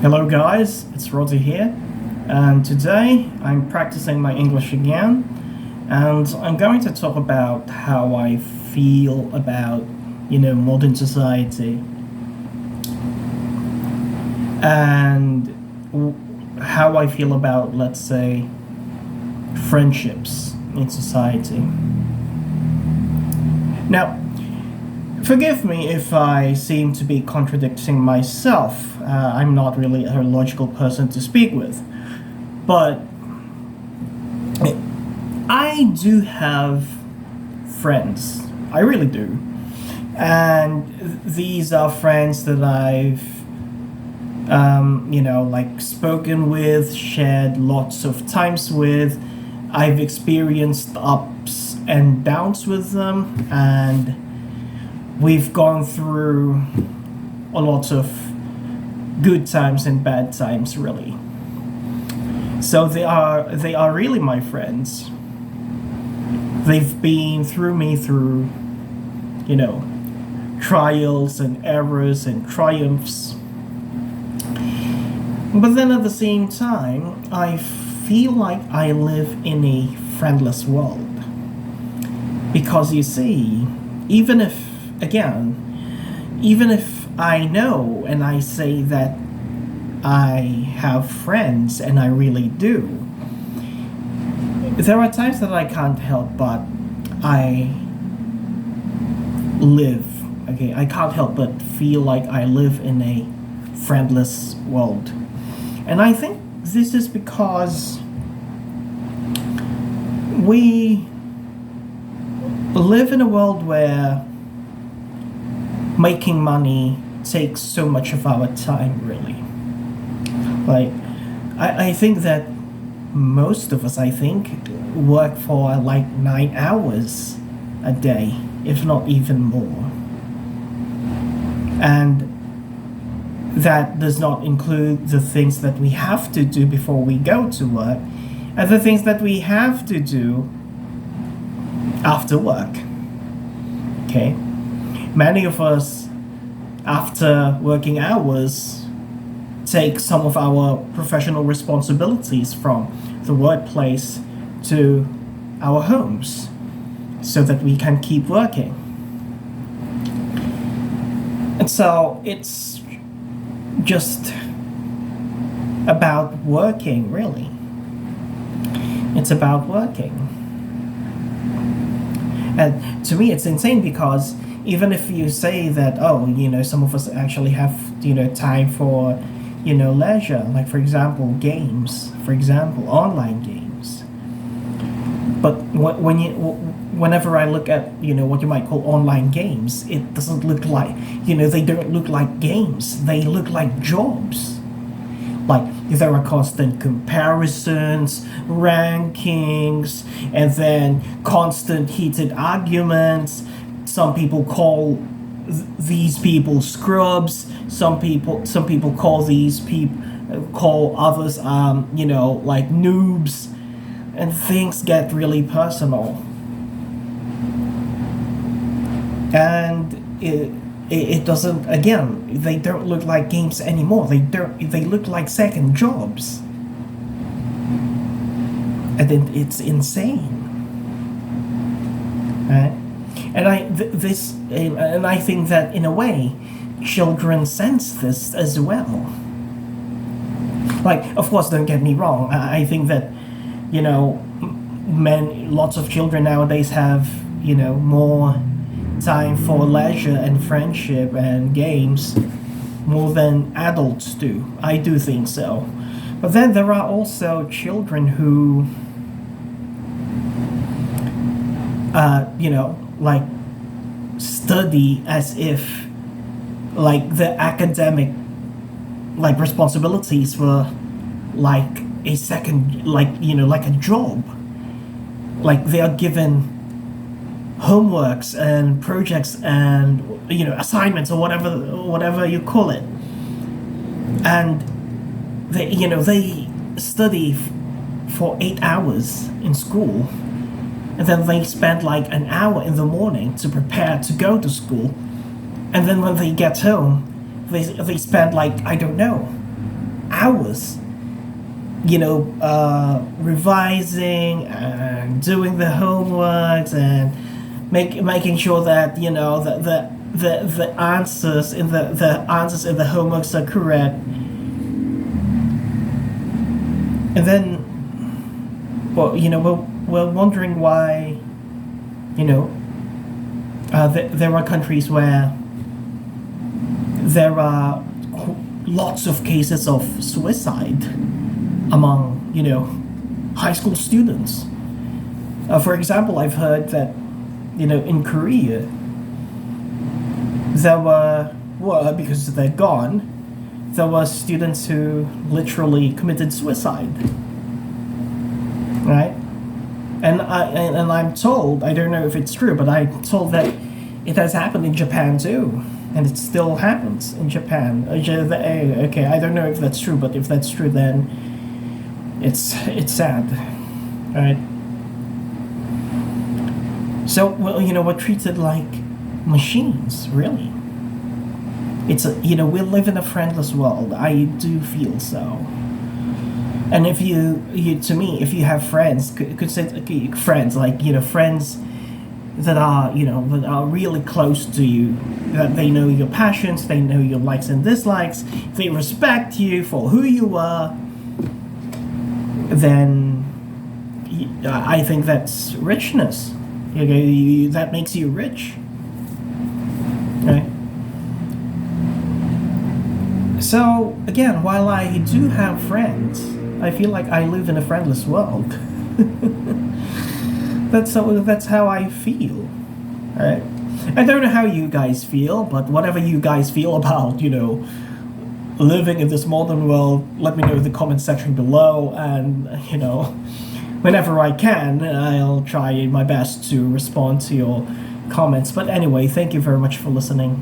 Hello guys, it's Roddy here, and today I'm practicing my English again, and I'm going to talk about how I feel about, modern society, and how I feel about, let's say, friendships in society. Now, forgive me if I seem to be contradicting myself. I'm not really a logical person to speak with. But I do have friends. I really do. And these are friends that I've, spoken with, shared lots of times with. I've experienced ups and downs with them, and we've gone through a lot of good times and bad times, really. So they are really my friends. They've been through me through, trials and errors and triumphs. But then at the same time, I feel like I live in a friendless world. Because you see, even if I know and I say that I have friends, and I really do, there are times that I can't help but I can't help but feel like I live in a friendless world. And I think this is because we live in a world where making money takes so much of our time, really. Like, I think that most of us, work for like 9 hours a day, if not even more. And that does not include the things that we have to do before we go to work, and the things that we have to do after work. Okay? Many of us, after working hours, take some of our professional responsibilities from the workplace to our homes so that we can keep working. And so it's just about working, really. It's about working. And to me, it's insane because even if you say that, some of us actually have, time for, leisure, like for example, online games. But whenever I look at, what you might call online games, it doesn't look like, they don't look like games. They look like jobs. Like, there are constant comparisons, rankings, and then constant heated arguments. Some people call these people scrubs. Some people call others, like noobs, and things get really personal. And it doesn't. Again, they don't look like games anymore. They look like second jobs, and it's insane. Right? And I think that in a way, children sense this as well. Like, of course, don't get me wrong. I think that, lots of children nowadays have, more time for leisure and friendship and games more than adults do. I do think so. But then there are also children who, like, study as if, like, the academic, like, responsibilities were like a second, like a job. Like, they are given homeworks and projects and assignments or whatever you call it, and they study for 8 hours in school, and then they spend like an hour in the morning to prepare to go to school, and then when they get home they spend like, I don't know, hours, revising and doing the homeworks and making sure that the answers in the answers in the homeworks are correct. And then, well, we're wondering why, there are countries where there are lots of cases of suicide among, high school students. For example, I've heard that, in Korea, because they're gone, there were students who literally committed suicide, right? And I'm told, I don't know if it's true, but I'm told that it has happened in Japan too, and it still happens in Japan. Okay, I don't know if that's true, but if that's true, then it's sad, right? So, well, we're treated like machines, really. We live in a friendless world. I do feel so. And if to me, if you have friends, could say friends, like, friends that are, that are really close to you, that they know your passions, they know your likes and dislikes, they respect you for who you are, then I think that's richness. That makes you rich, right? So again, while I do have friends, I feel like I live in a friendless world. That's how I feel, right? I don't know how you guys feel, but whatever you guys feel about, living in this modern world, let me know in the comment section below, and whenever I can, I'll try my best to respond to your comments. But anyway, thank you very much for listening.